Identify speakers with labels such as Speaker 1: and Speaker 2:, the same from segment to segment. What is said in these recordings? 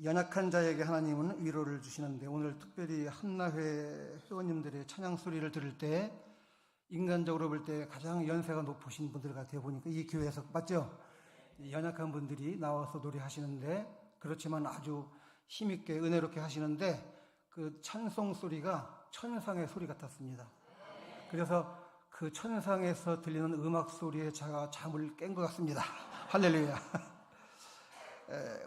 Speaker 1: 연약한 자에게 하나님은 위로를 주시는데, 오늘 특별히 한나회 회원님들의 찬양 소리를 들을 때 인간적으로 볼 때 가장 연세가 높으신 분들 같아요. 보니까 이 교회에서 맞죠? 연약한 분들이 나와서 노래하시는데, 그렇지만 아주 힘있게 은혜롭게 하시는데 그 찬송 소리가 천상의 소리 같았습니다. 그래서 그 천상에서 들리는 음악 소리에 제가 잠을 깬 것 같습니다. 할렐루야.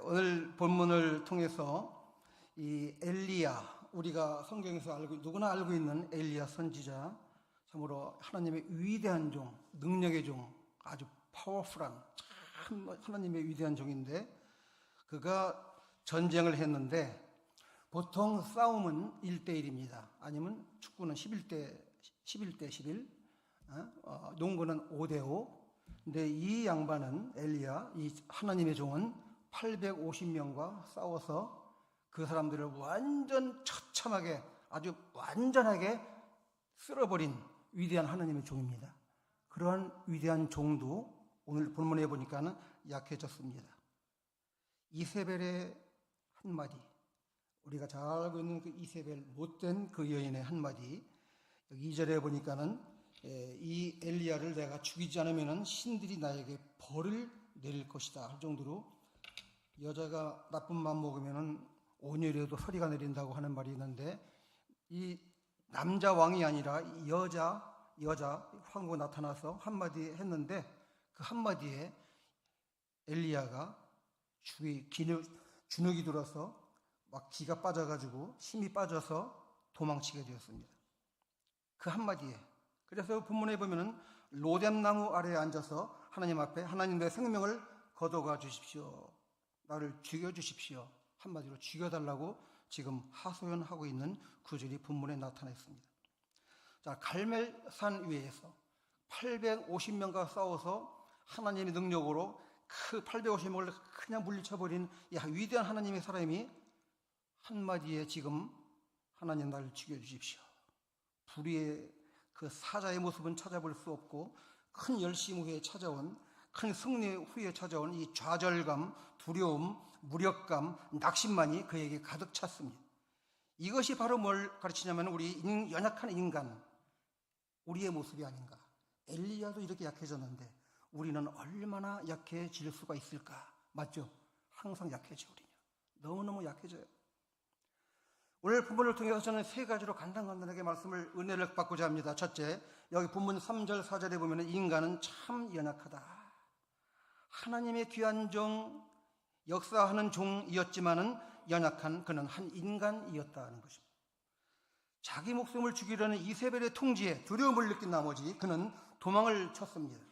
Speaker 1: 오늘 본문을 통해서 이 엘리야, 우리가 성경에서 누구나 알고 있는 엘리야 선지자, 참으로 하나님의 위대한 종, 능력의 종, 아주 파워풀한 참 하나님의 위대한 종인데, 그가 전쟁을 했는데 보통 싸움은 1대1입니다. 아니면 축구는 11대 11, 농구는 5대5. 근데 이 양반은, 엘리야, 이 하나님의 종은 850명과 싸워서 그 사람들을 완전 처참하게, 아주 완전하게 쓸어버린 위대한 하나님의 종입니다. 그러한 위대한 종도 오늘 본문에 보니까는 약해졌습니다. 이세벨의 한마디, 우리가 잘 알고 있는 그 이세벨, 못된 그 여인의 한마디, 여기 2절에 보니까는 이 엘리야를 내가 죽이지 않으면 신들이 나에게 벌을 내릴 것이다 할 정도로, 여자가 나쁜 맘 먹으면 온유래도 서리가 내린다고 하는 말이 있는데, 이 남자 왕이 아니라 여자 황후가 나타나서 한마디 했는데, 그 한마디에 엘리야가 주눅이 들어서 막 기가 빠져가지고 힘이 빠져서 도망치게 되었습니다. 그 한마디에. 그래서 본문에 보면은 로뎀나무 아래에 앉아서 하나님 앞에, 하나님 내 생명을 거둬가 주십시오, 나를 죽여주십시오, 한마디로 죽여달라고 지금 하소연하고 있는 구절이 본문에 나타났습니다. 자, 갈멜산 위에서 850명과 싸워서 하나님의 능력으로 그 850명을 그냥 물리쳐버린 이 위대한 하나님의 사람이 한마디에 지금 하나님 나를 죽여주십시오, 불의의 그 사자의 모습은 찾아볼 수 없고 큰 열심 후에 찾아온, 큰 승리 후에 찾아온 이 좌절감, 두려움, 무력감, 낙심만이 그에게 가득 찼습니다. 이것이 바로 뭘 가르치냐면 우리 연약한 인간, 우리의 모습이 아닌가. 엘리야도 이렇게 약해졌는데 우리는 얼마나 약해질 수가 있을까? 맞죠? 항상 약해져. 우리는 너무너무 약해져요. 오늘 본문을 통해서 저는 세 가지로 간단하게 말씀을, 은혜를 받고자 합니다. 첫째, 여기 본문 3절 4절에 보면 인간은 참 연약하다. 하나님의 귀한 종, 역사하는 종이었지만은 연약한 그는 한 인간이었다는 것입니다. 자기 목숨을 죽이려는 이세벨의 통지에 두려움을 느낀 나머지 그는 도망을 쳤습니다.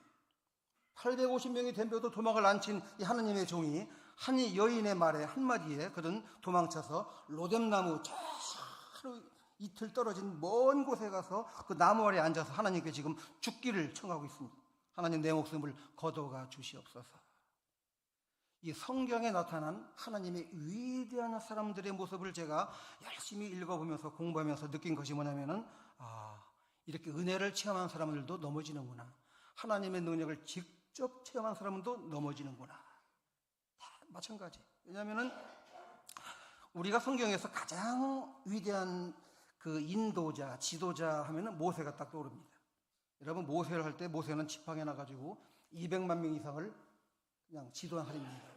Speaker 1: 850명이 덤벼도 도망을 안 친 이 하나님의 종이 한 여인의 말에 한마디에 그는 도망쳐서 로뎀나무 저 하루 이틀 떨어진 먼 곳에 가서 그 나무 아래에 앉아서 하나님께 지금 죽기를 청하고 있습니다. 하나님, 내 목숨을 거둬가 주시옵소서. 이 성경에 나타난 하나님의 위대한 사람들의 모습을 제가 열심히 읽어보면서 공부하면서 느낀 것이 뭐냐면은, 이렇게 은혜를 체험한 사람들도 넘어지는구나, 하나님의 능력을 직접 체험한 사람도 넘어지는구나. 다 마찬가지. 왜냐하면은 우리가 성경에서 가장 위대한 그 인도자, 지도자 하면은 모세가 딱 떠오릅니다. 여러분, 모세를 할 때 모세는 지팡이 나가지고 200만 명 이상을 그냥 지도하립니다.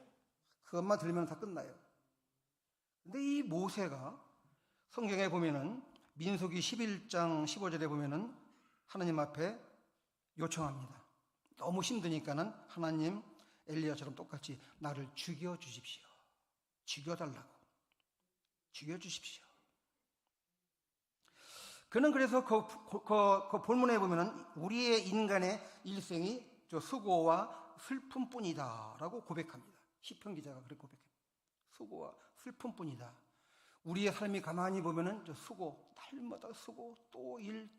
Speaker 1: 그것만 들으면 다 끝나요. 근데 이 모세가 성경에 보면은 민수기 11장 15절에 보면은 하나님 앞에 요청합니다. 너무 힘드니까는 하나님, 엘리야처럼 똑같이 나를 죽여주십시오, 죽여달라고, 죽여주십시오. 그는 그래서 그 본문에 보면은 우리의 인간의 일생이 저 수고와 슬픔뿐이다 라고 고백합니다. 시편 기자가 그렇게 고백합니다. 수고와 슬픔뿐이다. 우리의 삶이 가만히 보면은 저 수고, 날마다 수고, 또 일,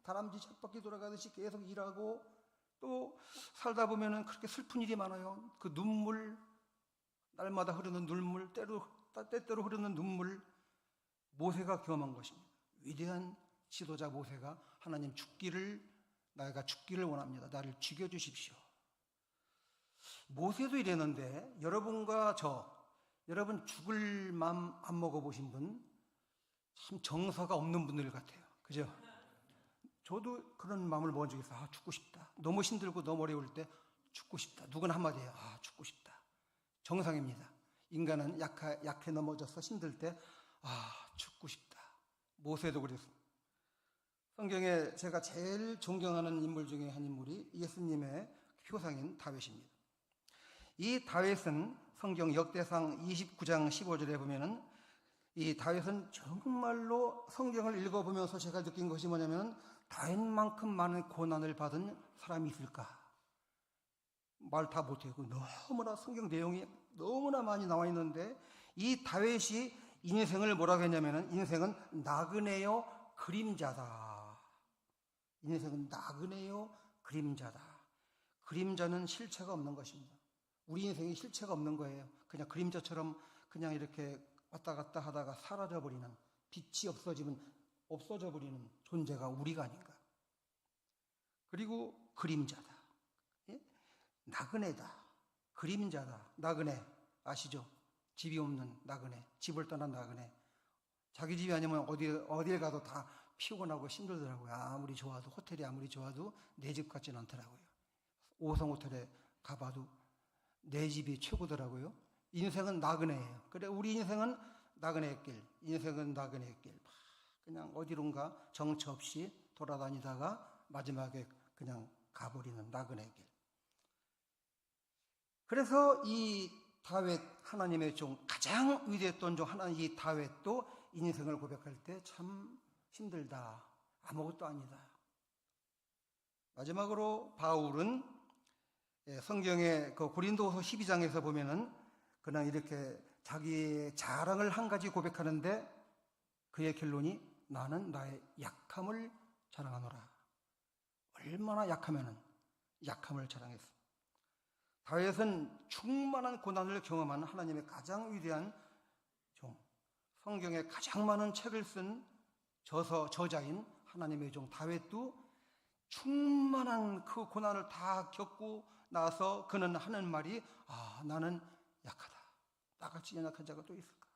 Speaker 1: 다람쥐 쳇바퀴 돌아가듯이 계속 일하고, 또 살다 보면은 그렇게 슬픈 일이 많아요. 그 눈물, 날마다 흐르는 눈물, 때때로 흐르는 눈물, 모세가 경험한 것입니다. 위대한 지도자 모세가 하나님, 내가 죽기를 원합니다, 나를 죽여주십시오. 모세도 이랬는데 여러분과 저 여러분 죽을 맘 안 먹어보신 분 참 정서가 없는 분들 같아요. 그죠? 저도 그런 마음을 먹은 적이 있어요. 아, 죽고 싶다. 너무 힘들고 너무 어려울 때 죽고 싶다. 누구나 한마디 해요. 아, 죽고 싶다. 정상입니다. 인간은 약해 넘어져서 힘들 때 아, 죽고 싶다. 모세도 그랬습니다. 성경에 제가 제일 존경하는 인물 중에 한 인물이 예수님의 표상인 다윗입니다. 이 다윗은 성경 역대상 29장 15절에 보면은 이 다윗은 정말로 성경을 읽어보면서 제가 느낀 것이 뭐냐면 다윗만큼 많은 고난을 받은 사람이 있을까? 말 다 못하고 너무나 성경 내용이 너무나 많이 나와 있는데 이 다윗이 인생을 뭐라고 했냐면은 인생은 나그네요 그림자다. 인생은 나그네요 그림자다. 그림자는 실체가 없는 것입니다. 우리 인생이 실체가 없는 거예요. 그냥 그림자처럼 그냥 이렇게 왔다 갔다 하다가 사라져버리는, 빛이 없어져버리는 존재가 우리가 아닌가. 그리고 그림자다. 예? 나그네다. 그림자다. 나그네 아시죠? 집이 없는 나그네, 집을 떠난 나그네. 자기 집이 아니면 어딜 가도 다 피곤하고 힘들더라고요. 아무리 좋아도, 호텔이 아무리 좋아도 내 집 같지는 않더라고요. 5성 호텔에 가봐도 내 집이 최고더라고요. 인생은 나그네예요. 그래, 우리 인생은 나그네의 길, 인생은 나그네의 길. 그냥 어디론가 정처 없이 돌아다니다가 마지막에 그냥 가버리는 나그네의 길. 그래서 이 다윗, 하나님의 종, 가장 위대했던 종 하나님 이 다윗도 인생을 고백할 때 참 힘들다, 아무것도 아니다. 마지막으로 바울은 성경의 그 고린도후서 12장에서 보면은 그냥 이렇게 자기의 자랑을 한 가지 고백하는데 그의 결론이 나는 나의 약함을 자랑하노라. 얼마나 약하면은 약함을 자랑했어. 다윗은 충만한 고난을 경험한 하나님의 가장 위대한 종, 성경에 가장 많은 책을 쓴 저자인 하나님의 종 다윗도 충만한 그 고난을 다 겪고 나서 그는 하는 말이 아, 나는 약하다. 나같이 연약한 자가 또 있을까?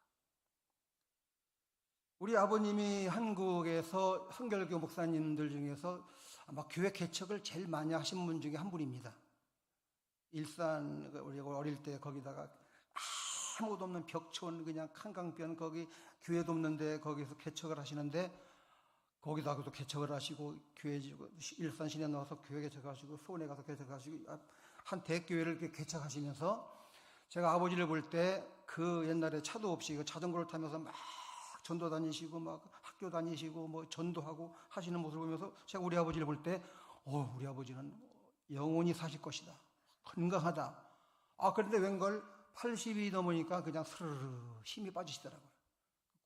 Speaker 1: 우리 아버님이 한국에서 성결교 목사님들 중에서 아마 교회 개척을 제일 많이 하신 분 중에 한 분입니다. 일산, 우리가 어릴 때 거기다가 아무도 없는 벽촌, 그냥 한강변, 거기 교회도 없는데 거기서 개척을 하시는데 거기다가도 개척을 하시고 교회 일산 시내 나와서 교회 개척하시고 수원에 가서 개척하시고 한 대교회를 이렇게 개척하시면서 제가 아버지를 볼 때 그 옛날에 차도 없이 자전거를 타면서 막 전도 다니시고 막 학교 다니시고 뭐 전도하고 하시는 모습을 보면서 제가 우리 아버지를 볼 때 우리 아버지는 영원히 사실 것이다. 건강하다. 그런데 웬걸 80이 넘으니까 그냥 스르르 힘이 빠지시더라고요.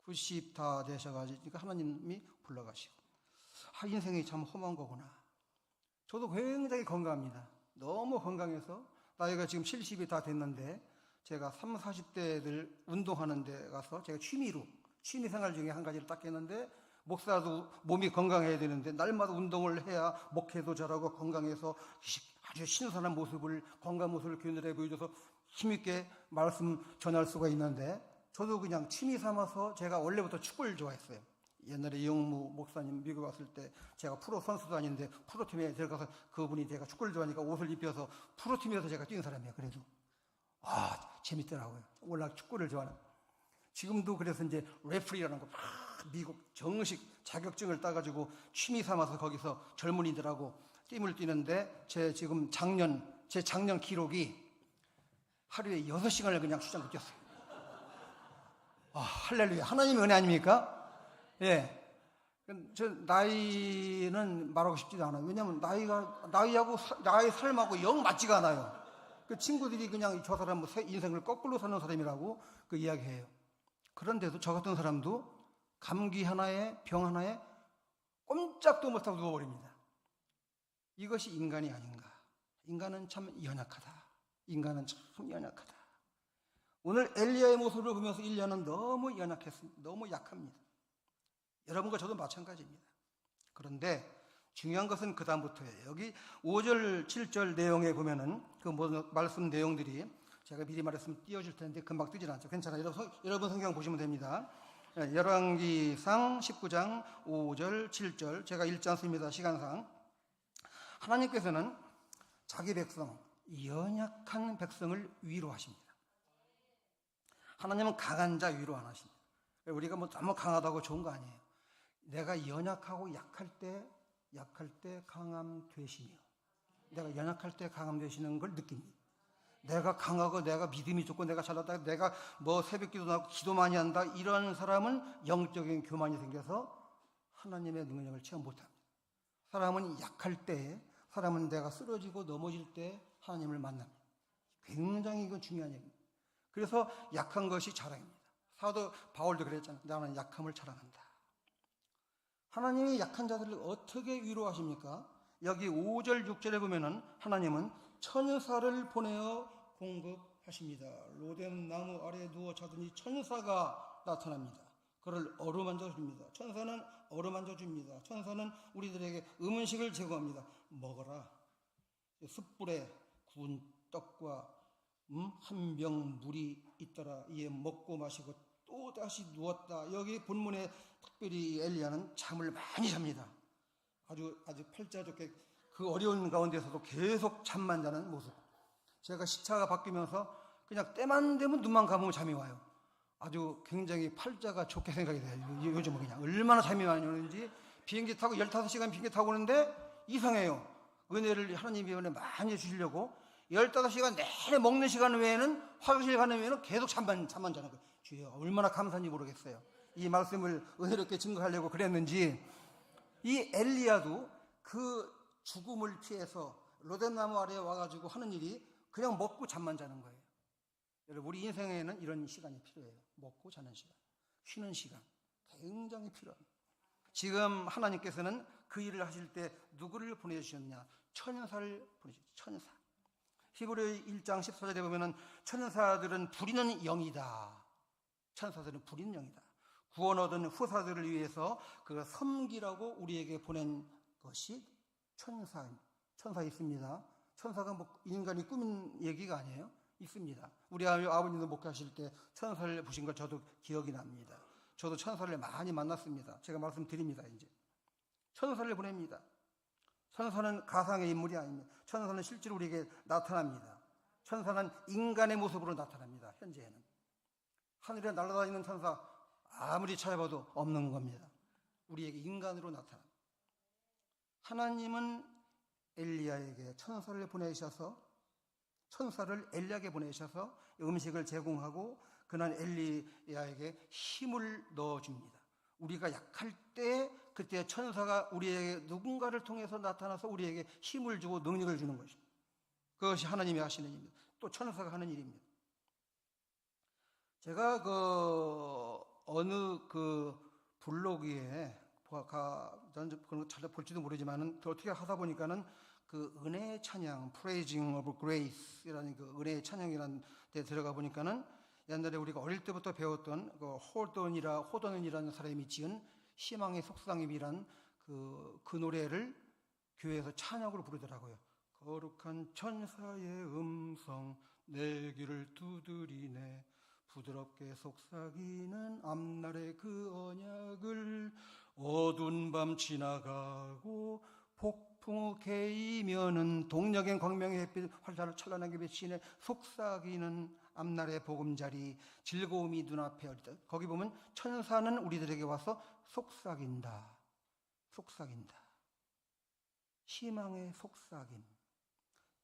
Speaker 1: 90 다 되셔가지고 하나님이 불러가시고 인생이 참 험한 거구나. 저도 굉장히 건강합니다. 너무 건강해서 나이가 지금 70이 다 됐는데 제가 30, 40대들 운동하는 데 가서 제가 취미 생활 중에 한 가지를 딱 했는데 목사도 몸이 건강해야 되는데 날마다 운동을 해야 목회도 잘하고 건강해서 아주 신선한 모습을, 건강 모습을 교인들에게 보여줘서 힘있게 말씀 전할 수가 있는데 저도 그냥 취미 삼아서 제가 원래부터 축구를 좋아했어요. 옛날에 이영무 목사님 미국 왔을 때 제가 프로 선수도 아닌데 프로팀에 들어가서 그분이 제가 축구를 좋아하니까 옷을 입혀서 프로팀에서 제가 뛴 사람이에요. 그래도 재밌더라고요. 워낙 축구를 좋아하는. 지금도 그래서 이제 레프리라는 거 미국 정식 자격증을 따가지고 취미 삼아서 거기서 젊은이들하고 팀을 뛰는데 제 작년 기록이 하루에 6시간을 그냥 수장 뛰었어요. 할렐루야. 하나님의 은혜 아닙니까? 예. 저 나이는 말하고 싶지도 않아요. 왜냐하면 나이하고 나의 삶하고 영 맞지가 않아요. 그 친구들이 그냥 저 사람 인생을 거꾸로 사는 사람이라고 그 이야기해요. 그런데도 저 같은 사람도 감기 하나에 병 하나에 꼼짝도 못하고 누워버립니다. 이것이 인간이 아닌가. 인간은 참 연약하다. 인간은 참 연약하다. 오늘 엘리야의 모습을 보면서 일리야는 너무 연약했습니다. 너무 약합니다. 여러분과 저도 마찬가지입니다. 그런데 중요한 것은 그 다음부터예요. 여기 5절, 7절 내용에 보면은 그 말씀 내용들이 제가 미리 말했으면 띄워줄 텐데 금방 뜨질 않죠. 괜찮아요. 여러분 성경 보시면 됩니다. 열왕기상 19장 5절 7절 제가 읽지 않습니다. 시간상. 하나님께서는 자기 백성, 연약한 백성을 위로하십니다. 하나님은 강한 자 위로 안 하십니다. 우리가 뭐 너무 강하다고 좋은 거 아니에요. 내가 연약하고 약할 때 강함 되시며, 내가 연약할 때 강함 되시는 걸 느낍니다. 내가 강하고 내가 믿음이 좋고 내가 잘났다, 내가 뭐 새벽기도 나고 기도 많이 한다, 이런 사람은 영적인 교만이 생겨서 하나님의 능력을 체험 못합니다. 사람은 약할 때, 사람은 내가 쓰러지고 넘어질 때 하나님을 만납니다. 굉장히 이건 중요한 얘기입니다. 그래서 약한 것이 자랑입니다. 사도 바울도 그랬잖아요. 나는 약함을 자랑한다. 하나님이 약한 자들을 어떻게 위로하십니까? 여기 5절 6절에 보면은 하나님은 천사를 보내어 공급하십니다. 로뎀 나무 아래에 누워 자더니 천사가 나타납니다. 그를 어루만져 줍니다. 천사는 어루만져 줍니다. 천사는 우리들에게 음식을 제공합니다. 먹어라. 숯불에 구운 떡과 한 병 물이 있더라. 이에 먹고 마시고 또 다시 누웠다. 여기 본문에 특별히 엘리야는 잠을 많이 잡니다. 아주 팔자 좋게 그 어려운 가운데서도 계속 잠만 자는 모습. 제가 시차가 바뀌면서 그냥 때만 되면 눈만 감으면 잠이 와요. 아주 굉장히 팔자가 좋게 생각이 돼요. 요즘은 그냥 얼마나 잠이 많이 오는지. 비행기 타고 15시간 비행기 타고 오는데 이상해요. 은혜를 하나님이 은혜 많이 주시려고 15시간 내내 먹는 시간 외에는, 화장실 가는 외에는 계속 잠만 자는 거예요. 주여, 얼마나 감사한지 모르겠어요. 이 말씀을 은혜롭게 증거하려고 그랬는지. 이 엘리야도 그 죽음을 피해서 로뎀나무 아래에 와가지고 하는 일이 그냥 먹고 잠만 자는 거예요. 여러분, 우리 인생에는 이런 시간이 필요해요. 먹고 자는 시간, 쉬는 시간 굉장히 필요합니다. 지금 하나님께서는 그 일을 하실 때 누구를 보내주셨냐? 천사를 보내주셨죠. 천사. 히브리 1장 14절에 보면은 천사들은 부리는 영이다. 천사들은 부리는 영이다. 구원 얻은 후사들을 위해서 그 섬기라고 우리에게 보낸 것이 천사 있습니다. 천사가 뭐 인간이 꾸민 얘기가 아니에요. 있습니다. 우리 아버님도 목회하실 때 천사를 보신 걸 저도 기억이 납니다. 저도 천사를 많이 만났습니다. 제가 말씀드립니다. 이제 천사를 보냅니다. 천사는 가상의 인물이 아닙니다. 천사는 실제로 우리에게 나타납니다. 천사는 인간의 모습으로 나타납니다. 현재에는 하늘에 날아다니는 천사 아무리 찾아봐도 없는 겁니다. 우리에게 인간으로 나타납니다. 하나님은 엘리야에게 천사를 보내셔서, 천사를 엘리야에게 보내셔서 음식을 제공하고 그날 엘리야에게 힘을 넣어줍니다. 우리가 약할 때 그때 천사가 우리에게 누군가를 통해서 나타나서 우리에게 힘을 주고 능력을 주는 것입니다. 그것이 하나님이 하시는 일입니다. 또 천사가 하는 일입니다. 제가 어느 블로그에 저는 그런 거 잘 볼지도 모르지만은 어떻게 하다 보니까는 그 은혜의 찬양, Praising of Grace라는 그 은혜의 찬양이라는 데 들어가 보니까는 옛날에 우리가 어릴 때부터 배웠던 그 호돈이라는 사람이 지은 희망의 속삭임이란 그 노래를 교회에서 찬양으로 부르더라고요. 거룩한 천사의 음성 내 귀를 두드리네, 부드럽게 속삭이는 앞날의 그 언약을, 어두운 밤 지나가고 폭풍 후 개이면은 동력의 광명의 햇빛 활짝 찬란하게 비치네, 속삭이는 앞날의 보금자리, 즐거움이 눈앞에 어리다. 거기 보면 천사는 우리들에게 와서 속삭인다. 희망의 속삭임,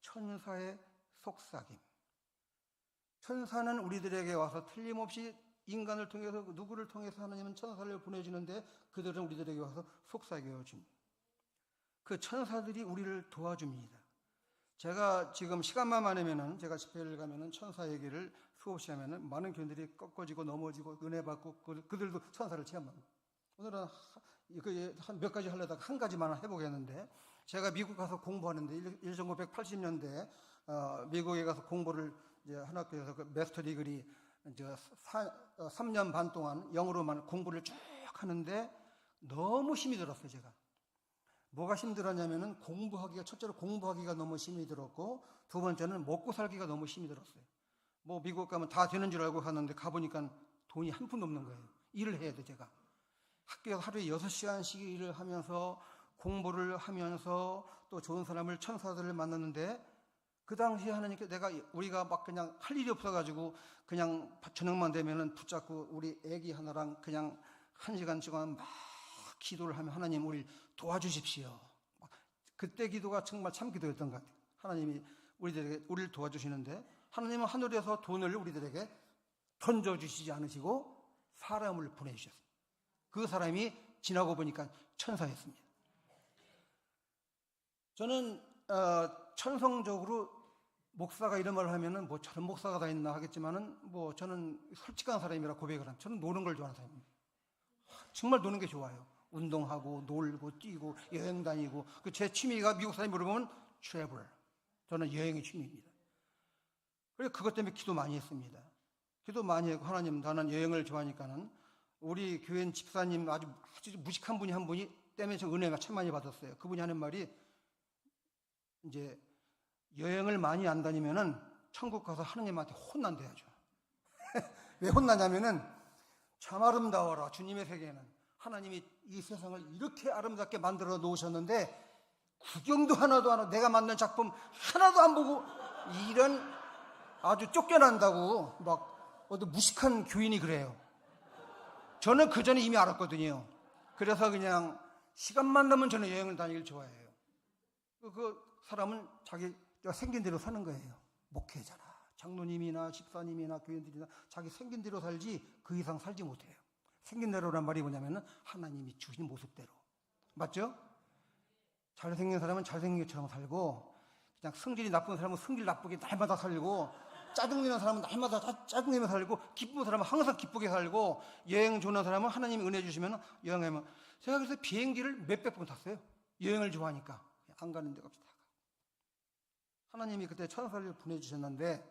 Speaker 1: 천사의 속삭임. 천사는 우리들에게 와서 틀림없이 인간을 통해서, 누구를 통해서 하나님은 천사를 보내주는데 그들은 우리들에게 와서 속삭여 줍니다. 그 천사들이 우리를 도와줍니다. 제가 지금 시간만 많으면은, 제가 집회를 가면은 천사 얘기를 수없이 하면은 많은 교인들이 꺾어지고 넘어지고 은혜 받고 그들도 천사를 체험합니다. 오늘은 한 몇 가지 하려다가 한 가지만 해보겠는데, 제가 미국 가서 공부하는데 1980년대 미국에 가서 공부를 이제 한 학교에서 그 마스터 디그리 이제 3년 반 동안 영어로만 공부를 쭉 하는데 너무 힘이 들었어요. 제가 뭐가 힘들었냐면은 첫째로 공부하기가 너무 힘이 들었고, 두 번째는 먹고 살기가 너무 힘이 들었어요. 뭐 미국 가면 다 되는 줄 알고 갔는데 가보니까 돈이 한 푼도 없는 거예요. 일을 해야 돼 제가. 학교에서 하루에 6시간씩 일을 하면서 공부를 하면서 또 좋은 사람을 천사들을 만났는데 그 당시에 하나님께 우리가 막 그냥 할 일이 없어가지고 그냥 저녁만 되면은 붙잡고 우리 애기 하나랑 그냥 1시간 동안 막 기도를 하면 하나님 우리를 도와주십시오. 그때 기도가 정말 참 기도였던 것 같아요. 하나님이 우리를 도와주시는데 하나님은 하늘에서 돈을 우리들에게 던져주시지 않으시고 사람을 보내주셨어요. 그 사람이 지나고 보니까 천사였습니다. 저는 천성적으로 목사가 이런 말을 하면은 뭐 저런 목사가 다 있나 하겠지만은 뭐 저는 솔직한 사람이라 고백을 합니다. 저는 노는 걸 좋아하는 사람입니다. 정말 노는 게 좋아요. 운동하고 놀고 뛰고 여행 다니고 제 취미가 미국 사람이 물어보면 트래블. 저는 여행이 취미입니다. 그래서 그것 때문에 기도 많이 했습니다. 기도 많이 했고 하나님 나는 여행을 좋아하니까는 우리 교회 집사님 아주 무식한 분이 한 분이 때문에 저 은혜가 참 많이 받았어요. 그분이 하는 말이 이제 여행을 많이 안 다니면은 천국 가서 하나님한테 혼난대야죠. 왜 혼나냐면은 참 아름다워라. 주님의 세계는 하나님이 이 세상을 이렇게 아름답게 만들어 놓으셨는데 구경도 하나도 안 하고 내가 만든 작품 하나도 안 보고 이런 아주 쫓겨난다고 막 어떤 무식한 교인이 그래요. 저는 그 전에 이미 알았거든요. 그래서 그냥 시간만 나면 저는 여행을 다니길 좋아해요. 그 사람은 자기 생긴 대로 사는 거예요. 목회자나 장로님이나 집사님이나 교인들이나 자기 생긴 대로 살지 그 이상 살지 못해요. 생긴 대로란 말이 뭐냐면 하나님이 주신 모습대로. 맞죠? 잘생긴 사람은 잘생긴 것처럼 살고 그냥 성질이 나쁜 사람은 성질 나쁘게 날마다 살고 짜증내는 사람은 날마다 짜증내며 살고 기쁜 사람은 항상 기쁘게 살고 여행 좋은 사람은 하나님이 은혜 주시면 여행하면 제가 그래서 비행기를 몇백 번 탔어요. 여행을 좋아하니까 안 가는 데가 없이 다 가. 하나님이 그때 천사를 보내주셨는데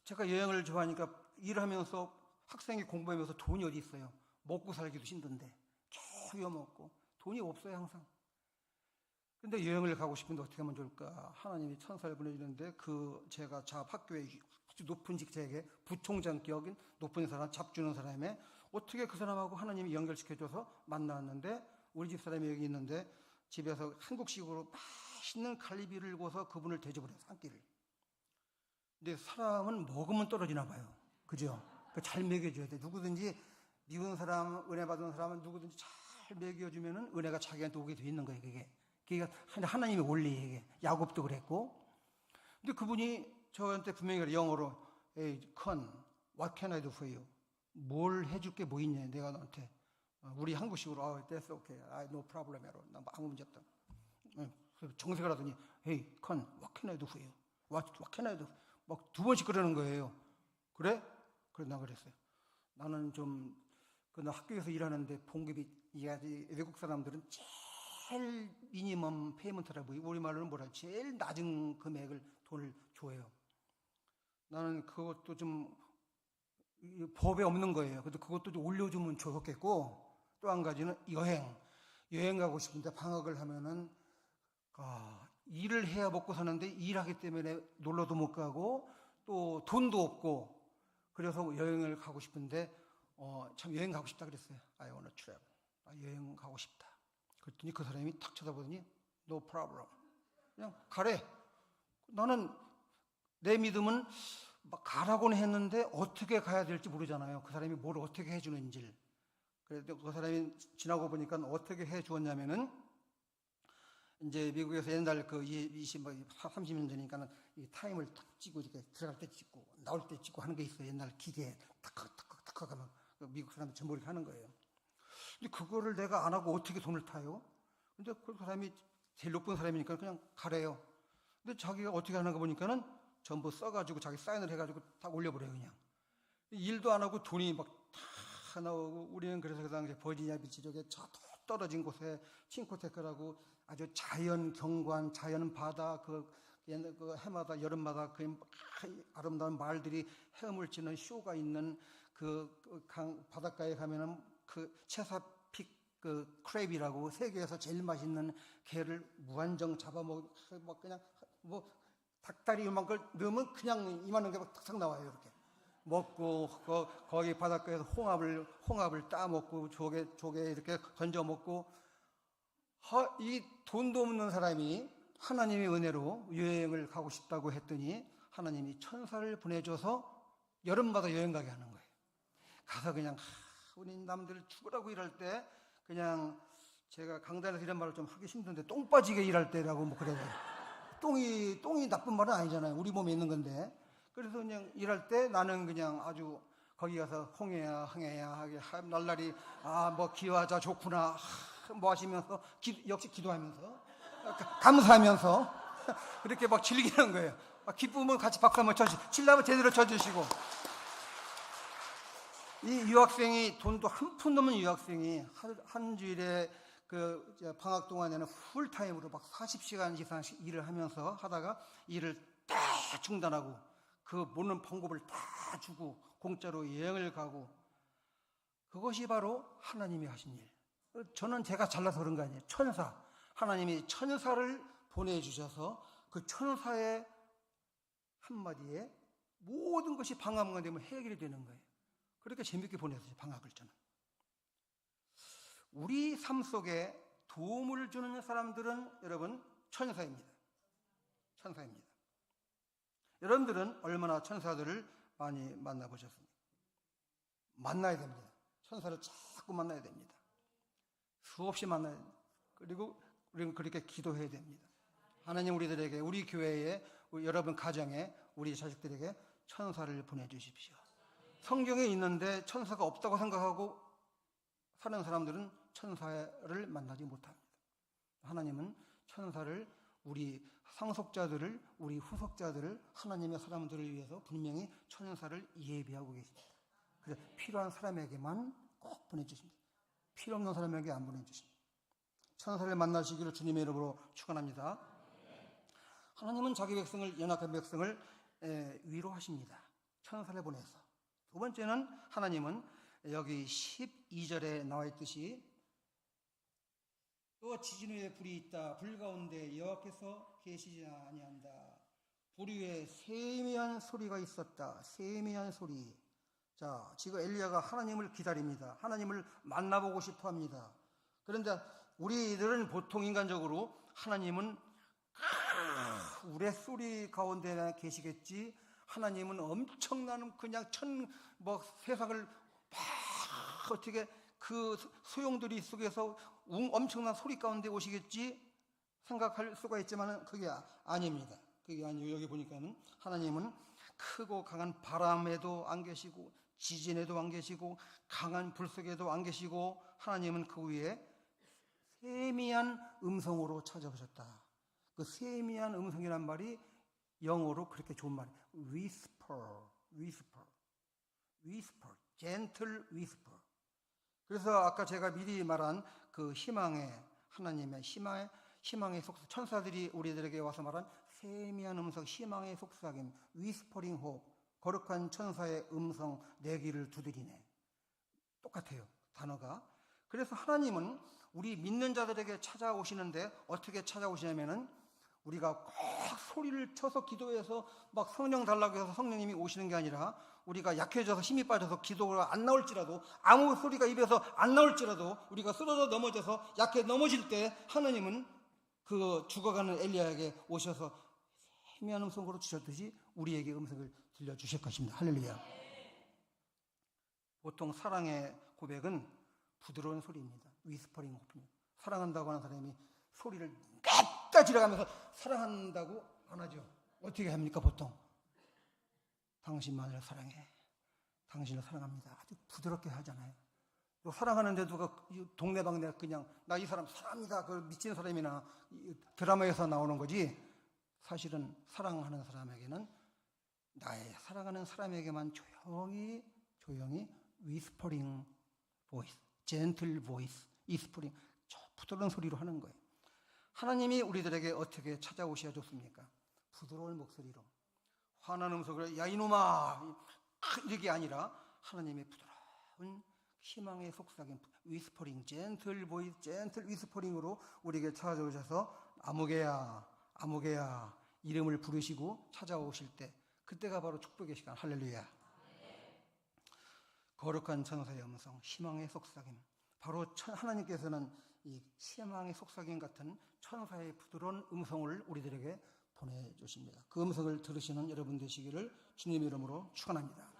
Speaker 1: 제가 여행을 좋아하니까 일하면서 학생이 공부하면서 돈이 어디 있어요. 먹고 살기도 힘든데 겨우 먹고 돈이 없어요 항상. 근데 여행을 가고 싶은데 어떻게 하면 좋을까? 하나님이 천사를 보내주는데 제가 학교에 아주 높은 직책에 부총장격인 높은 사람, 잡주는 사람에 어떻게 그 사람하고 하나님이 연결시켜줘서 만났는데 우리 집 사람이 여기 있는데 집에서 한국식으로 맛있는 갈비를 구워서 그분을 대접을 해요. 한 끼를. 근데 사람은 먹으면 떨어지나 봐요. 그죠? 잘 먹여줘야 돼. 누구든지 미운 사람, 은혜 받은 사람은 누구든지 잘 먹여주면은 은혜가 자기한테 오게 돼 있는 거예요. 그게 하나님의 원리. 야곱도 그랬고. 근데 그분이 저한테 분명히 영어로 Hey, con, what can I do for you? 뭘 해줄 게 뭐 있냐? 내가 너한테 우리 한국식으로 that's okay, no problem at all. 나 아무 문제 없다. 정색을 하더니 Hey, con, what can I do for you? What can I do? 막 2번씩 그러는 거예요. 그래? 그래 나 그랬어요. 나는 좀 나 학교에서 일하는데 봉급이 외국 사람들은 제일 미니멈 페이먼트라고 우리말로는 뭐라 제일 낮은 금액을 돈을 줘요. 나는 그것도 좀 법에 없는 거예요. 그래도 그것도 좀 올려주면 좋겠고 또 한 가지는 여행 가고 싶은데 방학을 하면은 일을 해야 먹고 사는데 일하기 때문에 놀러도 못 가고 또 돈도 없고 그래서 여행을 가고 싶은데 참 여행 가고 싶다 그랬어요. I want to travel. 여행 가고 싶다. 그랬더니 그 사람이 탁 쳐다보더니 no problem. 그냥 가래. 나는 내 믿음은 막 가라고는 했는데 어떻게 가야 될지 모르잖아요. 그 사람이 뭘 어떻게 해주는지를. 그래서 그 사람이 지나고 보니까 어떻게 해주었냐면은 이제 미국에서 옛날 30년 전이니까는 이 타임을 탁 찍고 이렇게 들어갈 때 찍고 나올 때 찍고 하는 게 있어요. 옛날 기계에 탁 하면 미국 사람들 전부 이렇게 하는 거예요. 근데 그거를 내가 안 하고 어떻게 돈을 타요? 근데 그 사람이 제일 높은 사람이니까 그냥 가래요. 근데 자기가 어떻게 하는 거 보니까는 전부 써가지고 자기 사인을 해가지고 딱 올려버려요, 그냥. 일도 안 하고 돈이 막 다 나오고 우리는 그래서 그 당시에 버지니아 비치 쪽에 저 떨어진 곳에 칭코테크라고 아주 자연 경관, 자연 바다 그 해마다 여름마다 그 아름다운 말들이 헤엄을 치는 쇼가 있는 그 강 바닷가에 가면은 그 체사픽 그 크랩이라고 세계에서 제일 맛있는 게를 무한정 잡아먹고 그냥 뭐 닭다리 이만큼 넣으면 그냥 이만한 게 막 탁탁 나와요. 이렇게 먹고 거기 바닷가에서 홍합을 따 먹고 조개 이렇게 건져 먹고, 이 돈도 없는 사람이 하나님의 은혜로 여행을 가고 싶다고 했더니 하나님이 천사를 보내줘서 여름마다 여행 가게 하는 거예요. 가서 그냥 우리 남들 죽으라고 일할 때 그냥, 제가 강단에서 이런 말을 좀 하기 힘든데, 똥 빠지게 일할 때라고 뭐 그래요. 똥이 나쁜 말은 아니잖아요. 우리 몸에 있는 건데. 그래서 그냥 일할 때 나는 그냥 아주 거기 가서 홍해야 항해야 날라리 뭐 기와자 좋구나 뭐 하시면서 역시 기도하면서 감사하면서 그렇게 막 즐기는 거예요. 기쁘면 같이 박수 한번 쳐주시고, 칠라면 제대로 쳐주시고. 이 유학생이, 돈도 한 푼 넘는 유학생이 한 주일에 그 방학 동안에는 풀타임으로 막 40시간 이상씩 일을 하면서 하다가 일을 다 중단하고 그 모르는 방법을 다 주고 공짜로 여행을 가고, 그것이 바로 하나님이 하신 일. 저는 제가 잘나서 그런 거 아니에요. 천사, 하나님이 천사를 보내주셔서 그 천사의 한마디에 모든 것이 방학만 되면 해결이 되는 거예요. 그렇게 재밌게 보냈어요, 방학을. 저는 우리 삶 속에 도움을 주는 사람들은 여러분 천사입니다. 천사입니다. 여러분들은 얼마나 천사들을 많이 만나보셨습니까? 만나야 됩니다. 천사를 자꾸 만나야 됩니다. 수없이 만나야 됩니다. 그리고 우리는 그렇게 기도해야 됩니다. 하나님, 우리들에게, 우리 교회에, 여러분 가정에, 우리 자식들에게 천사를 보내주십시오. 성경에 있는데 천사가 없다고 생각하고 사는 사람들은 천사를 만나지 못합니다. 하나님은 천사를, 우리 상속자들을, 우리 후속자들을, 하나님의 사람들을 위해서 분명히 천사를 예비하고 계십니다. 그래서 필요한 사람에게만 꼭 보내주십니다. 필요 없는 사람에게 안 보내주십니다. 천사를 만나시기를 주님의 이름으로 축원합니다. 하나님은 자기 백성을, 연약한 백성을 위로하십니다. 천사를 보내서. 두 번째는, 하나님은 여기 12절에 나와 있듯이 또 지진 후에 불이 있다. 불 가운데 여호와께서 계시지 아니한다. 불 위에 세미한 소리가 있었다. 세미한 소리. 자, 지금 엘리야가 하나님을 기다립니다. 하나님을 만나보고 싶어 합니다. 그런데 우리들은 보통 인간적으로 하나님은 우레소리 가운데 계시겠지, 하나님은 엄청난 그냥 세상을 막 어떻게 그 소용돌이 속에서 엄청난 소리 가운데 오시겠지 생각할 수가 있지만 그게 아닙니다. 그게 아니고, 여기 보니까는 하나님은 크고 강한 바람에도 안 계시고 지진에도 안 계시고 강한 불 속에도 안 계시고, 하나님은 그 위에 세미한 음성으로 찾아오셨다. 그 세미한 음성이란 말이 영어로 그렇게 좋은 말이에요. whisper, gentle whisper. 그래서 아까 제가 미리 말한 그 하나님의 희망의 속삭임, 천사들이 우리들에게 와서 말한 세미한 음성, 희망의 속삭임, whispering hope, 거룩한 천사의 음성, 내 귀를 두드리네. 똑같아요, 단어가. 그래서 하나님은 우리 믿는 자들에게 찾아오시는데 어떻게 찾아오시냐면은, 우리가 꼭 소리를 쳐서 기도해서 막 성령 달라고 해서 성령님이 오시는 게 아니라, 우리가 약해져서 힘이 빠져서 기도가 안 나올지라도, 아무 소리가 입에서 안 나올지라도, 우리가 쓰러져 넘어져서 약해 넘어질 때 하나님은 그 죽어가는 엘리야에게 오셔서 희미한 음성으로 주셨듯이 우리에게 음성을 들려주실 것입니다. 할렐루야. 보통 사랑의 고백은 부드러운 소리입니다. 위스퍼링 호프입니다. 사랑한다고 하는 사람이 소리를 깎아 지르면서 사랑한다고 안 하죠. 어떻게 합니까? 보통 당신만을 사랑해, 당신을 사랑합니다. 아주 부드럽게 하잖아요. 또 사랑하는데 누가 동네방네 그냥 나 이 사람 사랑합니다, 그 미친 사람이나 드라마에서 나오는 거지, 사실은 사랑하는 사람에게는, 나의 사랑하는 사람에게만 조용히 whispering voice, gentle voice, whispering, 부드러운 소리로 하는 거예요. 하나님이 우리들에게 어떻게 찾아오셔야 좋습니까? 부드러운 목소리로, 화난 음성으로 야 이놈아 이게 아니라, 하나님의 부드러운 희망의 속삭임, 위스퍼링, 젠틀 보이스, 젠틀 위스퍼링으로 우리에게 찾아오셔서 아무개야 이름을 부르시고 찾아오실 때, 그때가 바로 축복의 시간. 할렐루야. 거룩한 천사의 음성, 희망의 속삭임. 바로 하나님께서는 이 희망의 속삭임 같은 천사의 부드러운 음성을 우리들에게 보내주십니다. 그 음성을 들으시는 여러분 되시기를 주님의 이름으로 축원합니다.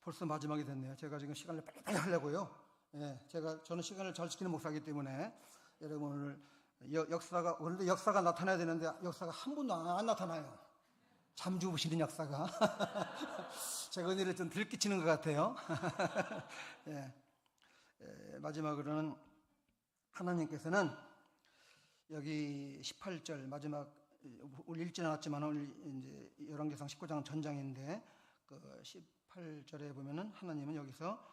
Speaker 1: 벌써 마지막이 됐네요. 제가 지금 시간을 빨리 하려고요. 저는 시간을 잘 지키는 목사이기 때문에 여러분 오늘 오늘도 역사가 나타나야 되는데 역사가 한 번도 안 나타나요. 잠주무시는 역사가. 제가 은혜를 좀 들끼치는 것 같아요. 마지막으로는 하나님께서는 여기 18절 마지막, 우리 읽지는 않았지만 오늘 이제 열왕기상 19장 전장인데 그 18절에 보면은 하나님은 여기서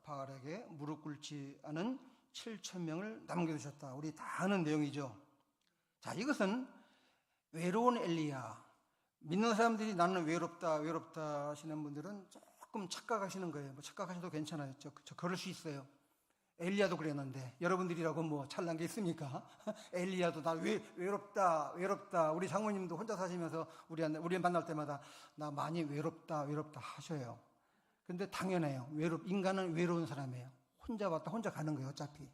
Speaker 1: 바알에게 무릎 꿇지 않은 7,000명을 남겨두셨다. 우리 다 아는 내용이죠. 자, 이것은 외로운 엘리야. 믿는 사람들이 나는 외롭다 하시는 분들은 조금 착각하시는 거예요. 뭐 착각하셔도 괜찮아요. 저 그럴 수 있어요. 엘리야도 그랬는데 여러분들이라고 뭐 잘난 게 있습니까? 엘리야도 나 외롭다. 우리 장모님도 혼자 사시면서 우리 만날 때마다 나 많이 외롭다 하셔요. 근데 당연해요. 인간은 외로운 사람이에요. 혼자 왔다 혼자 가는 거예요, 어차피.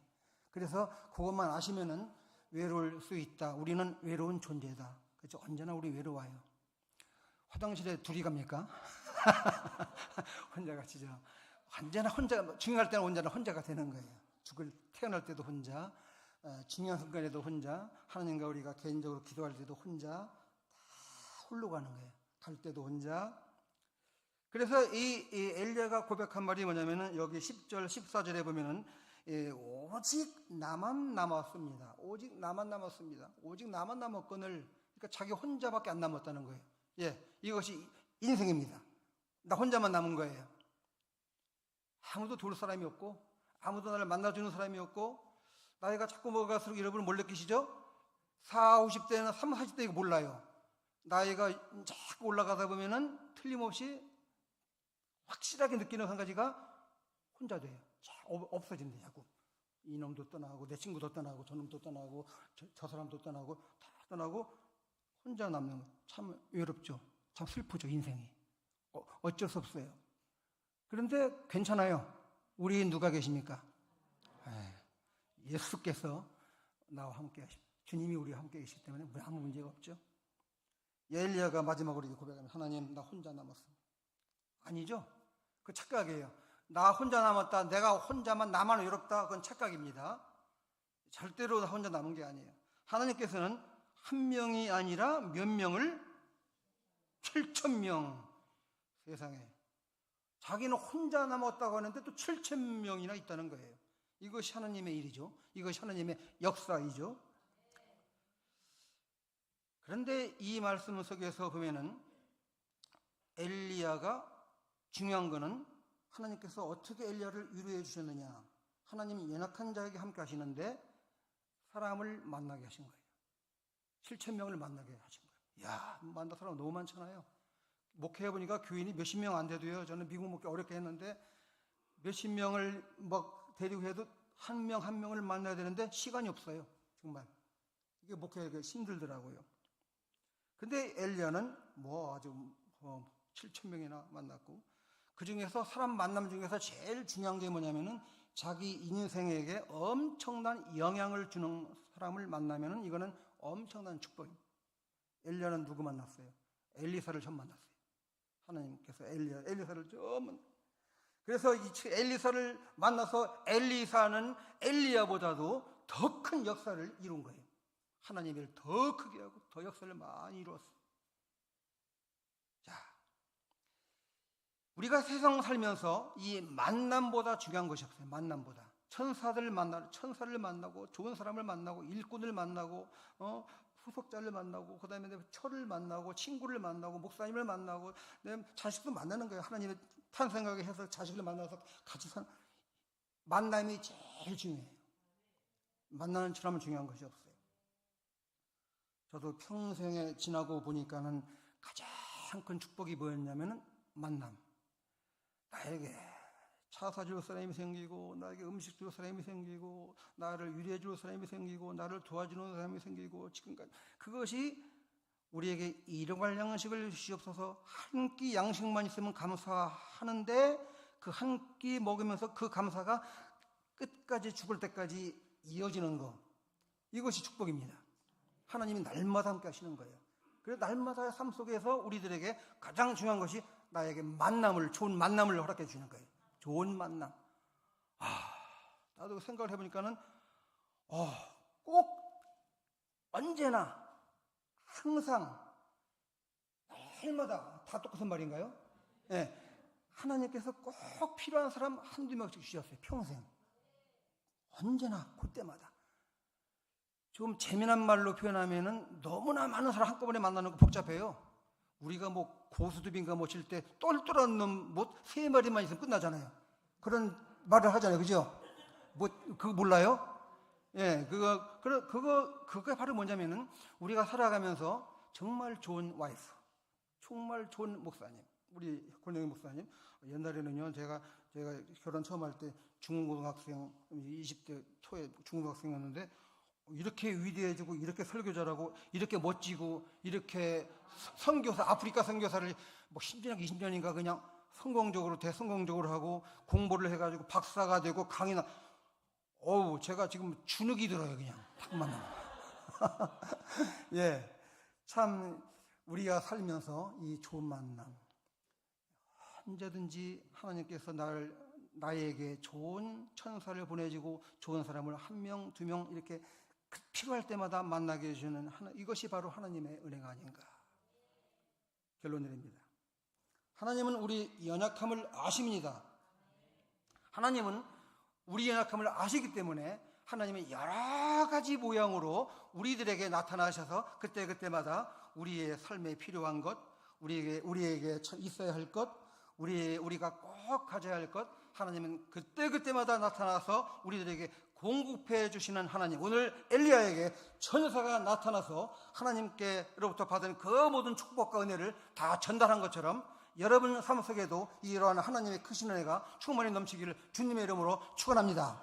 Speaker 1: 그래서 그것만 아시면은 외로울 수 있다. 우리는 외로운 존재다. 그렇죠? 언제나 우리 외로워요. 화장실에 둘이 갑니까? 혼자 가시죠. 언제나 혼자, 중요할 때는 언제나 혼자가 되는 거예요. 태어날 때도 혼자, 중요한 순간에도 혼자, 하나님과 우리가 개인적으로 기도할 때도 혼자, 다 홀로 가는 거예요. 갈 때도 혼자. 그래서 이 엘리야가 고백한 말이 뭐냐면은 여기 10절, 14절에 보면은 오직 나만 남았습니다. 오직 나만 남았습니다. 오직 나만 남았거늘, 그러니까 자기 혼자밖에 안 남았다는 거예요. 이것이 인생입니다. 나 혼자만 남은 거예요. 아무도 도울 사람이 없고, 아무도 나를 만나주는 사람이 없고, 나이가 자꾸 먹어갈수록 여러분 뭘 느끼시죠? 40, 50대나 30, 40대 이거 몰라요. 나이가 자꾸 올라가다 보면은 틀림없이 확실하게 느끼는 한 가지가 혼자 돼요. 없어진대, 자꾸. 이놈도 떠나고, 내 친구도 떠나고, 저놈도 떠나고, 저 사람도 떠나고, 다 떠나고, 혼자 남는 거. 참 외롭죠. 참 슬프죠, 인생이. 어쩔 수 없어요. 그런데 괜찮아요. 우리 누가 계십니까? 예수께서 나와 함께 하십니다. 주님이 우리와 함께 계시기 때문에 아무 문제가 없죠. 엘리야가 마지막으로 고백하면 하나님, 나 혼자 남았습니다. 아니죠. 그 착각이에요. 나 혼자 남았다, 내가 혼자만 나만 외롭다, 그건 착각입니다. 절대로 나 혼자 남은 게 아니에요. 하나님께서는 한 명이 아니라 몇 명을? 7,000명. 세상에. 자기는 혼자 남았다고 하는데 또 7,000명이나 있다는 거예요. 이것이 하나님의 일이죠. 이것이 하나님의 역사이죠. 그런데 이 말씀 속에서 보면은 엘리야가 중요한 거는 하나님께서 어떻게 엘리야를 위로해 주셨느냐. 하나님이 연약한 자에게 함께 하시는데 사람을 만나게 하신 거예요. 7,000명을 만나게 하신 거예요. 야, 만난 사람 너무 많잖아요. 목회해보니까 교인이 몇십 명 안 돼도요. 저는 미국 목회 어렵게 했는데 몇십 명을 막 데리고 해도 한 명 한 명을 만나야 되는데 시간이 없어요. 정말. 이게 목회하기가 힘들더라고요. 근데 엘리야는 아주 7,000명이나 만났고, 그 중에서 사람 만남 중에서 제일 중요한 게 뭐냐면은 자기 인생에게 엄청난 영향을 주는 사람을 만나면은 이거는 엄청난 축복입니다. 엘리야는 누구 만났어요? 엘리사를 처음 만났어요. 하나님께서 엘리사를 처음. 그래서 이 엘리사를 만나서 엘리사는 엘리야보다도 더 큰 역사를 이룬 거예요. 하나님의 일을 더 크게 하고 더 역사를 많이 이루었어요. 자, 우리가 세상 살면서 이 만남보다 중요한 것이 없어요. 만남보다. 천사를 만나고 좋은 사람을 만나고 일꾼을 만나고 후속자를 만나고 그다음에 철을 만나고 친구를 만나고 목사님을 만나고 자식도 만나는 거예요. 하나님의 탄생하게 해서 자식을 만나서 같이 사는 만남이 제일 중요해요. 만나는 사람은 중요한 것이 없어요. 저도 평생에 지나고 보니까는 가장 큰 축복이 뭐였냐면은 만남. 나에게 차 사줄 사람이 생기고, 나에게 음식 줄 사람이 생기고, 나를 위로해 줄 사람이 생기고, 나를 도와주는 사람이 생기고, 지금까지 그것이 우리에게 일용할 양식을 주시옵소서. 한 끼 양식만 있으면 감사하는데 그 한 끼 먹으면서 그 감사가 끝까지 죽을 때까지 이어지는 것, 이것이 축복입니다. 하나님이 날마다 함께 하시는 거예요. 그래서 날마다의 삶 속에서 우리들에게 가장 중요한 것이 나에게 만남을, 좋은 만남을 허락해 주시는 거예요. 좋은 만남. 나도 생각을 해보니까는 꼭 언제나 항상 날마다 다 똑같은 말인가요? 네. 하나님께서 꼭 필요한 사람 한두 명씩 주셨어요. 평생. 언제나 그때마다. 좀 재미난 말로 표현하면은 너무나 많은 사람 한꺼번에 만나는 거 복잡해요. 우리가 뭐 고수두빈가 뭐 칠 때 똘똘한 놈 뭐 3마리만 있으면 끝나잖아요. 그런 말을 하잖아요. 그죠? 뭐 그거 몰라요? 예, 그거 바로 뭐냐면은 우리가 살아가면서 정말 좋은 와이프, 정말 좋은 목사님, 우리 권영희 목사님. 옛날에는요, 제가 결혼 처음 할 때 중고등학생, 20대 초에 중고등학생이었는데 이렇게 위대해지고 이렇게 설교 잘하고 이렇게 멋지고 이렇게 선교사, 아프리카 선교사를 뭐 10년인가 20년인가 그냥 성공적으로 대성공적으로 하고 공부를 해가지고 박사가 되고 강의나, 제가 지금 주눅이 들어요. 그냥 딱 만나면. 예, 참 우리가 살면서 이 좋은 만남, 언제든지 하나님께서 나에게 좋은 천사를 보내주고 좋은 사람을 1명, 2명 이렇게 필요할 때마다 만나게 해주는 이것이 바로 하나님의 은혜가 아닌가. 결론 내립니다. 하나님은 우리 연약함을 아십니다. 하나님은 우리 연약함을 아시기 때문에 하나님의 여러 가지 모양으로 우리들에게 나타나셔서 그때그때마다 우리의 삶에 필요한 것, 우리에게 있어야 할 것, 우리가 꼭 가져야 할 것, 하나님은 그때그때마다 나타나서 우리들에게 공급해 주시는 하나님. 오늘 엘리야에게 천사가 나타나서 하나님께로부터 받은 그 모든 축복과 은혜를 다 전달한 것처럼 여러분 삶 속에도 이러한 하나님의 크신 은혜가 충만히 넘치기를 주님의 이름으로 축원합니다.